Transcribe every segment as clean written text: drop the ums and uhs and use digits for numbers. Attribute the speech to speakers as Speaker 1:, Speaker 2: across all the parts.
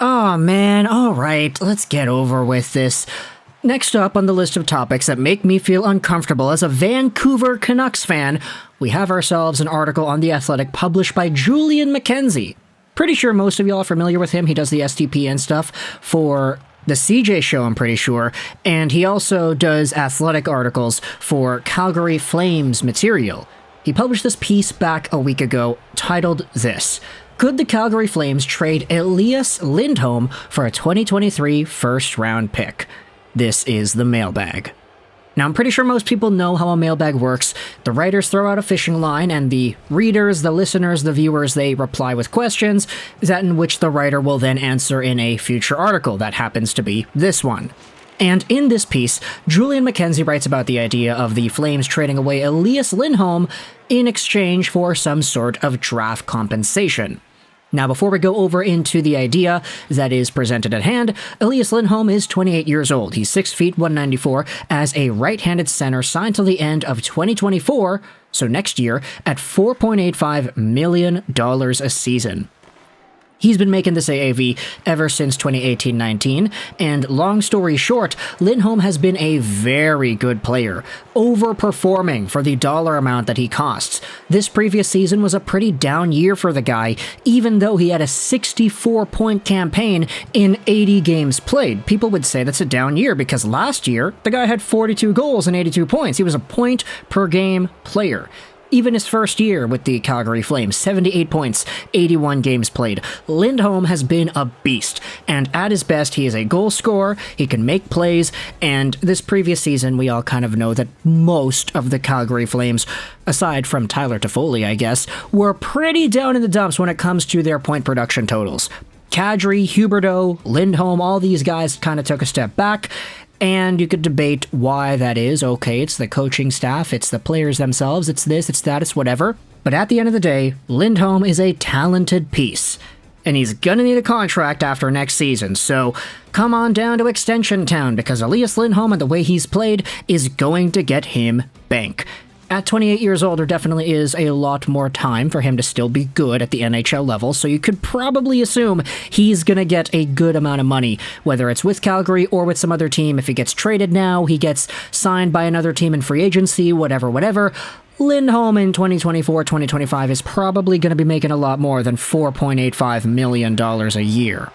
Speaker 1: Aw man, alright, let's get over with this. Next up on the list of topics that make me feel uncomfortable as a Vancouver Canucks fan, we have ourselves an article on The Athletic published by Julian Mackenzie. Pretty sure most of y'all are familiar with him. He does the STPN stuff for the CJ show, I'm pretty sure, and he also does athletic articles for Calgary Flames material. He published this piece back a week ago titled this: Could the Calgary Flames trade Elias Lindholm for a 2023 first-round pick? This is the mailbag. Now, I'm pretty sure most people know how a mailbag works. The writers throw out a fishing line, and the readers, the listeners, the viewers, they reply with questions, that in which the writer will then answer in a future article. That happens to be this one. And in this piece, Julian Mackenzie writes about the idea of the Flames trading away Elias Lindholm in exchange for some sort of draft compensation. Now, before we go over into the idea that is presented at hand, Elias Lindholm is 28 years old. He's 6 feet 194 as a right-handed center signed till the end of 2024, so next year, at $4.85 million a season. He's been making this AAV ever since 2018-19, and long story short, Lindholm has been a very good player, overperforming for the dollar amount that he costs. This previous season was a pretty down year for the guy, even though he had a 64-point campaign in 80 games played. People would say that's a down year because last year, the guy had 42 goals and 82 points. He was a point-per-game player. Even his first year with the Calgary Flames, 78 points, 81 games played. Lindholm has been a beast, and at his best, he is a goal scorer, he can make plays, and this previous season, we all kind of know that most of the Calgary Flames, aside from Tyler Toffoli, I guess, were pretty down in the dumps when it comes to their point production totals. Kadri, Huberdeau, Lindholm, all these guys kind of took a step back, and you could debate why that is. Okay, it's the coaching staff, it's the players themselves, it's this, it's that, it's whatever. But at the end of the day, Lindholm is a talented piece, and he's gonna need a contract after next season, so come on down to Extension Town, because Elias Lindholm and the way he's played is going to get him bank. At 28 years old, there definitely is a lot more time for him to still be good at the NHL level, so you could probably assume he's going to get a good amount of money, whether it's with Calgary or with some other team. If he gets traded now, he gets signed by another team in free agency, whatever. Lindholm in 2024-2025 is probably going to be making a lot more than $4.85 million a year.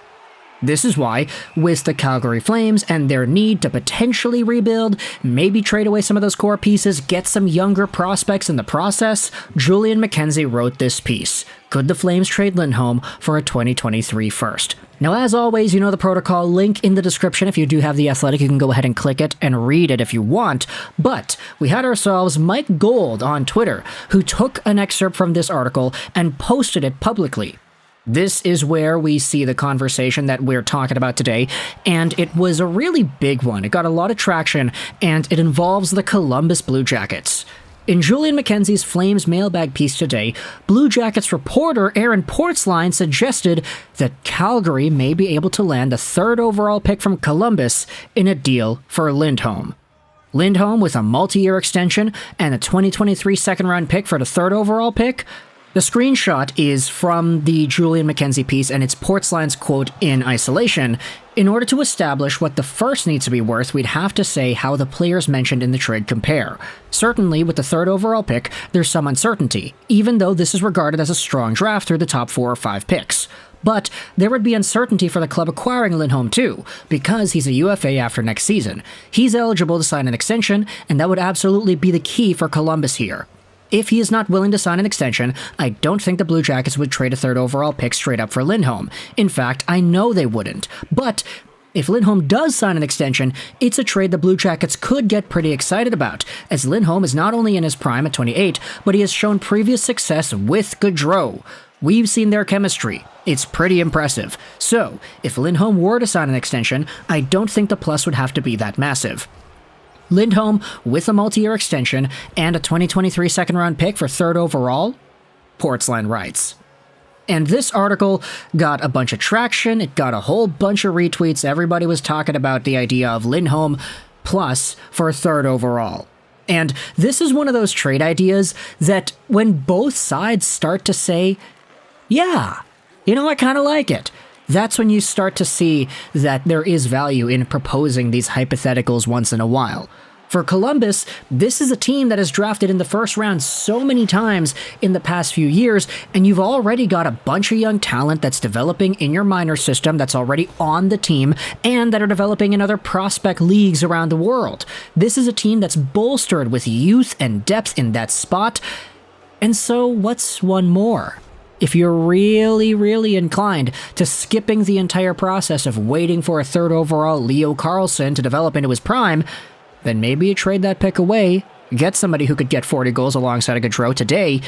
Speaker 1: This is why, with the Calgary Flames and their need to potentially rebuild, maybe trade away some of those core pieces, get some younger prospects in the process, Julian Mackenzie wrote this piece. Could the Flames trade Lindholm for a 2023 first? Now, as always, you know the protocol, link in the description. If you do have The Athletic, you can go ahead and click it and read it if you want. But we had ourselves Mike Gold on Twitter, who took an excerpt from this article and posted it publicly. This is where we see the conversation that we're talking about today, and it was a really big one. It got a lot of traction, and it involves the Columbus Blue Jackets. In Julian Mackenzie's Flames mailbag piece today, Blue Jackets reporter Aaron Portzline suggested that Calgary may be able to land the 3rd overall pick from Columbus in a deal for Lindholm. Lindholm with a multi-year extension and a 2023 second-round pick for the 3rd overall pick? The screenshot is from the Julian Mackenzie piece, and it's Portzline's quote in isolation. In order to establish what the first needs to be worth, we'd have to say how the players mentioned in the trade compare. Certainly, with the 3rd overall pick, there's some uncertainty, even though this is regarded as a strong draft through the top 4 or 5 picks. But there would be uncertainty for the club acquiring Lindholm too, because he's a UFA after next season. He's eligible to sign an extension, and that would absolutely be the key for Columbus here. If he is not willing to sign an extension, I don't think the Blue Jackets would trade a 3rd overall pick straight up for Lindholm. In fact, I know they wouldn't. But if Lindholm does sign an extension, it's a trade the Blue Jackets could get pretty excited about, as Lindholm is not only in his prime at 28, but he has shown previous success with Gaudreau. We've seen their chemistry. It's pretty impressive. So, if Lindholm were to sign an extension, I don't think the plus would have to be that massive. Lindholm with a multi-year extension and a 2023 second-round pick for 3rd overall? Portzline writes. And this article got a bunch of traction, it got a whole bunch of retweets, everybody was talking about the idea of Lindholm plus for a 3rd overall. And this is one of those trade ideas that when both sides start to say, yeah, I kind of like it, That's when you start to see that there is value in proposing these hypotheticals once in a while. For Columbus, this is a team that has drafted in the first round so many times in the past few years, and you've already got a bunch of young talent that's developing in your minor system that's already on the team, and that are developing in other prospect leagues around the world. This is a team that's bolstered with youth and depth in that spot, and so what's one more? If you're really inclined to skipping the entire process of waiting for a third overall Leo Carlsson to develop into his prime, then maybe you trade that pick away, get somebody who could get 40 goals alongside a Gaudreau today,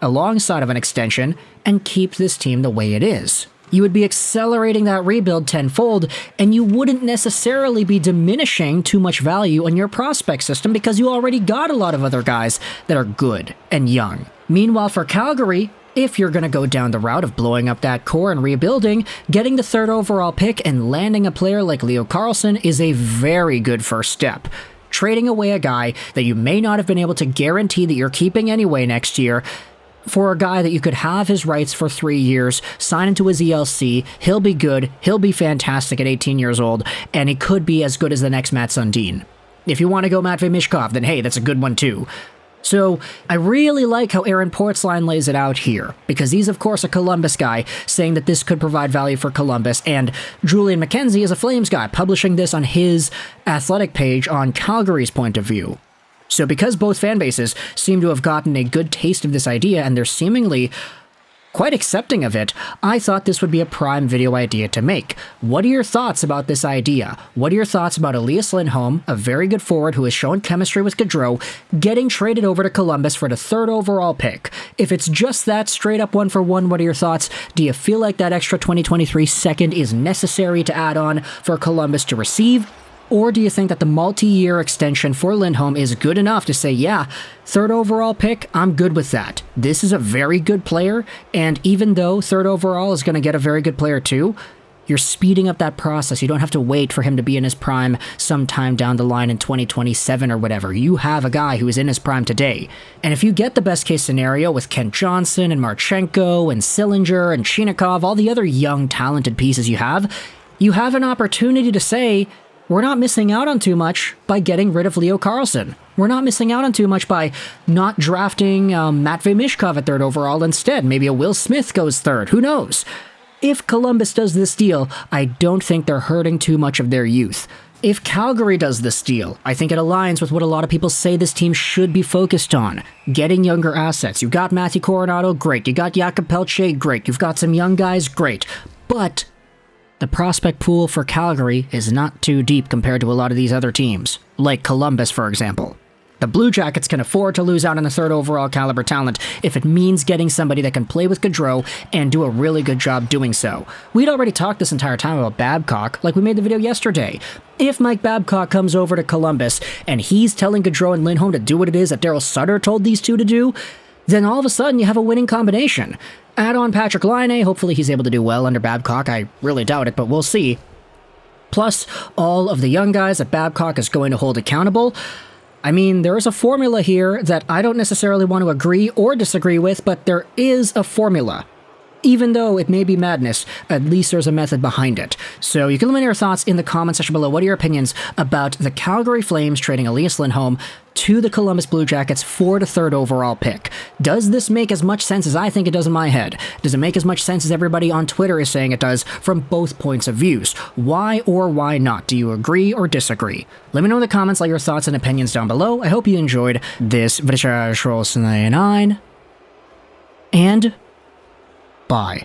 Speaker 1: alongside of an extension, and keep this team the way it is. You would be accelerating that rebuild tenfold, and you wouldn't necessarily be diminishing too much value on your prospect system because you already got a lot of other guys that are good and young. Meanwhile, for Calgary, if you're going to go down the route of blowing up that core and rebuilding, getting the third overall pick and landing a player like Leo Carlsson is a very good first step. Trading away a guy that you may not have been able to guarantee that you're keeping anyway next year for a guy that you could have his rights for 3 years, sign into his ELC, he'll be good, he'll be fantastic at 18 years old, and he could be as good as the next Matt Sundin. If you want to go Matvei Michkov, then hey, that's a good one too. So, I really like how Aaron Portzline lays it out here, because he's of course a Columbus guy, saying that this could provide value for Columbus, and Julian McKenzie is a Flames guy, publishing this on his Athletic page on Calgary's point of view. So because both fan bases seem to have gotten a good taste of this idea, and they're seemingly quite accepting of it, I thought this would be a prime video idea to make. What are your thoughts about this idea? What are your thoughts about Elias Lindholm, a very good forward who has shown chemistry with Gaudreau, getting traded over to Columbus for the third overall pick? If it's just that straight up 1-for-1, what are your thoughts? Do you feel like that extra 2023 second is necessary to add on for Columbus to receive? Or do you think that the multi-year extension for Lindholm is good enough to say, yeah, third overall pick, I'm good with that. This is a very good player, and even though third overall is going to get a very good player too, you're speeding up that process. You don't have to wait for him to be in his prime sometime down the line in 2027 or whatever. You have a guy who is in his prime today. And if you get the best case scenario with Kent Johnson and Marchenko and Sillinger and Chinikov, all the other young talented pieces you have an opportunity to say, we're not missing out on too much by getting rid of Leo Carlsson. We're not missing out on too much by not drafting Matvei Michkov at third overall instead. Maybe a Will Smith goes third. Who knows? If Columbus does this deal, I don't think they're hurting too much of their youth. If Calgary does this deal, I think it aligns with what a lot of people say this team should be focused on. Getting younger assets. You've got Matthew Coronato, great. You got Jakob Pelche, great. You've got some young guys, great. But the prospect pool for Calgary is not too deep compared to a lot of these other teams, like Columbus, for example. The Blue Jackets can afford to lose out on a third overall caliber talent if it means getting somebody that can play with Gaudreau and do a really good job doing so. We'd already talked this entire time about Babcock, like we made the video yesterday. If Mike Babcock comes over to Columbus and he's telling Gaudreau and Lindholm to do what it is that Daryl Sutter told these two to do, then all of a sudden you have a winning combination. Add on Patrick Laine, hopefully he's able to do well under Babcock, I really doubt it, but we'll see. Plus, all of the young guys that Babcock is going to hold accountable. I mean, there is a formula here that I don't necessarily want to agree or disagree with, but there is a formula. Even though it may be madness, at least there's a method behind it. So you can let me know your thoughts in the comment section below. What are your opinions about the Calgary Flames trading Elias Lindholm to the Columbus Blue Jackets for the third overall pick? Does this make as much sense as I think it does in my head? Does it make as much sense as everybody on Twitter is saying it does from both points of views? Why or why not? Do you agree or disagree? Let me know in the comments all your thoughts and opinions down below. I hope you enjoyed this video. And bye.